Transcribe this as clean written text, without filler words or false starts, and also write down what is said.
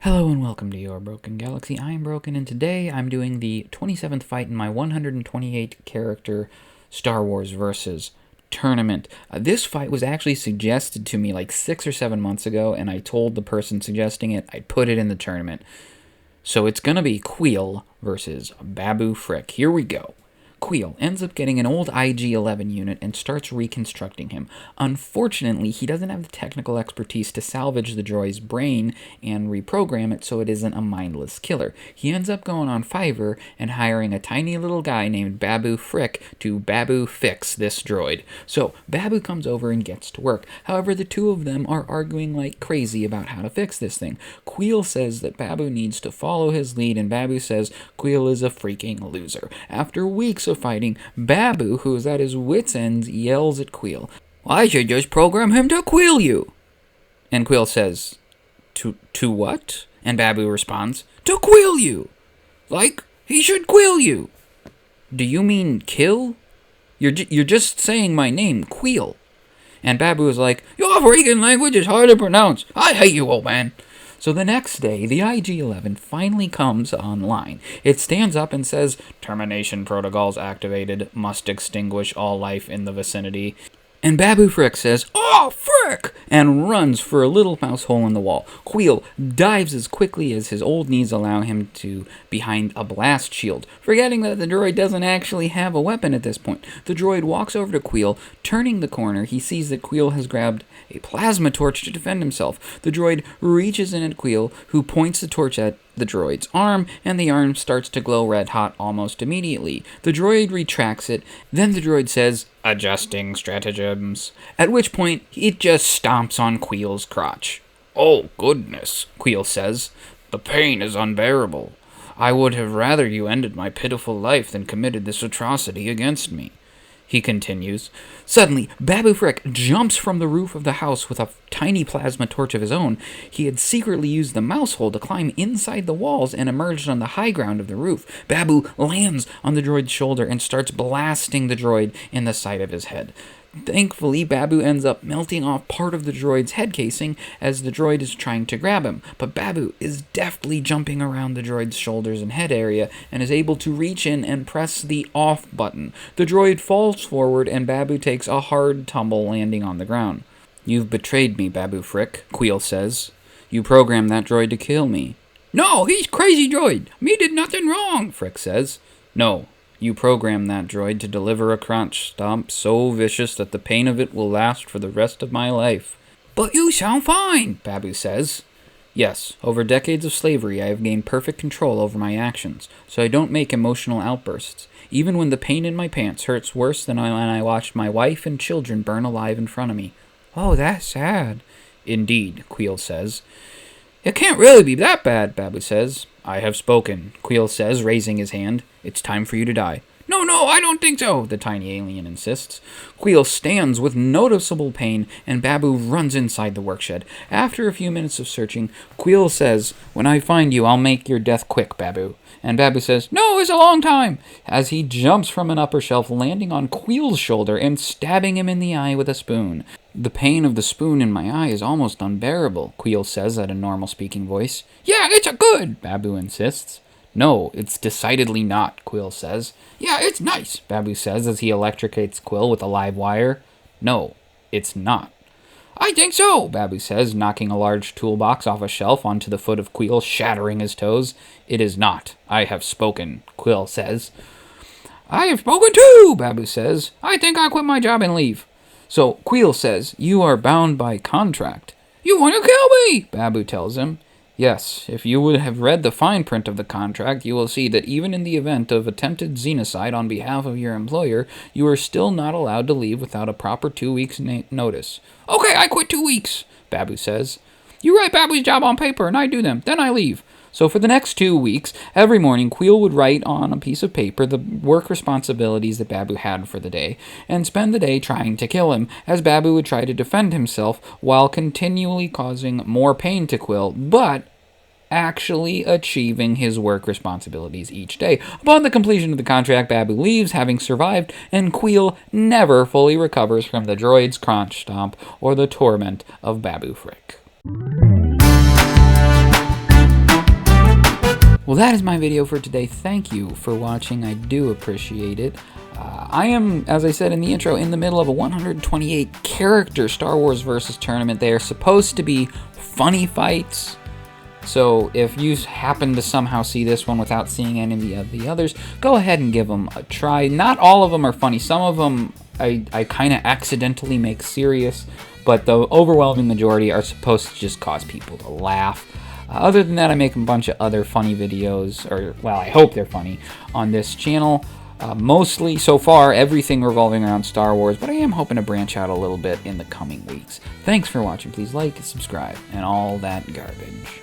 Hello and welcome to Your Broken Galaxy. I am Broken, and today I'm doing the 27th fight in my 128 character Star Wars Versus tournament. This fight was actually suggested to me like 6 or 7 months ago, and I told the person suggesting it I'd put it in the tournament. So it's gonna be Kuiil versus Babu Frik. Here we go. Kuiil ends up getting an old IG-11 unit and starts reconstructing him. Unfortunately, he doesn't have the technical expertise to salvage the droid's brain and reprogram it so it isn't a mindless killer. He ends up going on Fiverr and hiring a tiny little guy named Babu Frik to Babu fix this droid. So Babu comes over and gets to work. However, the two of them are arguing like crazy about how to fix this thing. Kuiil says that Babu needs to follow his lead, and Babu says Kuiil is a freaking loser. After weeks of fighting, Babu, who is at his wits' end, yells at Kuiil, "I should just program him to Kuiil you." And Kuiil says, To what? And Babu responds, "To Kuiil you. Like, he should Kuiil you." "Do you mean kill? You're just saying my name, Kuiil." And Babu is like, "Your freaking language is hard to pronounce. I hate you, old man." So the next day, the IG-11 finally comes online. It stands up and says, "Termination protocols activated. Must extinguish all life in the vicinity." And Babu Frik says, "Oh, frick!" and runs for a little mouse hole in the wall. Kuiil dives as quickly as his old knees allow him to behind a blast shield, forgetting that the droid doesn't actually have a weapon at this point. The droid walks over to Kuiil. Turning the corner, he sees that Kuiil has grabbed a plasma torch to defend himself. The droid reaches in at Kuiil, who points the torch at the droid's arm, and the arm starts to glow red hot almost immediately. The droid retracts it. Then the droid says, "Adjusting stratagems," at which point it just stomps on Kuiil's crotch. "Oh, goodness," Kuiil says. "The pain is unbearable. I would have rather you ended my pitiful life than committed this atrocity against me." He continues. Suddenly, Babu Frik jumps from the roof of the house with a tiny plasma torch of his own. He had secretly used the mouse hole to climb inside the walls and emerged on the high ground of the roof. Babu lands on the droid's shoulder and starts blasting the droid in the side of his head. Thankfully, Babu ends up melting off part of the droid's head casing as the droid is trying to grab him, but Babu is deftly jumping around the droid's shoulders and head area and is able to reach in and press the off button. The droid falls forward and Babu takes a hard tumble, landing on the ground. "You've betrayed me, Babu Frik," Kuiil says. "You programmed that droid to kill me." "No, he's crazy droid. Me did nothing wrong," Frik says. "No. You programmed that droid to deliver a crunch stomp so vicious that the pain of it will last for the rest of my life." "But you sound fine," Babu says. "Yes, over decades of slavery I have gained perfect control over my actions, so I don't make emotional outbursts, even when the pain in my pants hurts worse than when I watched my wife and children burn alive in front of me." "Oh, that's sad." "Indeed," Kuiil says. "It can't really be that bad," Babu says. "I have spoken," Kuiil says, raising his hand. "It's time for you to die." No, I don't think so," the tiny alien insists. Kuiil stands with noticeable pain, and Babu runs inside the workshed. After a few minutes of searching, Kuiil says, "When I find you, I'll make your death quick, Babu." And Babu says, "No, it's a long time," as he jumps from an upper shelf, landing on Kuiil's shoulder and stabbing him in the eye with a spoon. "The pain of the spoon in my eye is almost unbearable," Kuiil says at a normal speaking voice. "Yeah, it's a good," Babu insists. "No, it's decidedly not," Kuiil says. "Yeah, it's nice," Babu says as he electrocutes Kuiil with a live wire. "No, it's not." "I think so," Babu says, knocking a large toolbox off a shelf onto the foot of Kuiil, shattering his toes. "It is not. I have spoken," Kuiil says. "I have spoken too," Babu says. "I think I'll quit my job and leave." So Kuiil says, "You are bound by contract." "You want to kill me," Babu tells him. "Yes, if you would have read the fine print of the contract, you will see that even in the event of attempted xenocide on behalf of your employer, you are still not allowed to leave without a proper 2 weeks' notice." "Okay, I quit 2 weeks," Babu says. "You write Babu's job on paper and I do them, then I leave." So for the next 2 weeks, every morning, Kuiil would write on a piece of paper the work responsibilities that Babu had for the day, and spend the day trying to kill him, as Babu would try to defend himself while continually causing more pain to Kuiil, but actually achieving his work responsibilities each day. Upon the completion of the contract, Babu leaves, having survived, and Kuiil never fully recovers from the droid's crunch stomp or the torment of Babu Frik. Well, that is my video for today. Thank you for watching. I do appreciate it. I am, as I said in the intro, in the middle of a 128 character Star Wars versus tournament. They are supposed to be funny fights. So if you happen to somehow see this one without seeing any of the others, go ahead and give them a try. Not all of them are funny. Some of them I kind of accidentally make serious, but the overwhelming majority are supposed to just cause people to laugh. Other than that, I make a bunch of other funny videos, or, well, I hope they're funny, on this channel. Mostly, so far, everything revolving around Star Wars, but I am hoping to branch out a little bit in the coming weeks. Thanks for watching. Please like, subscribe, and all that garbage.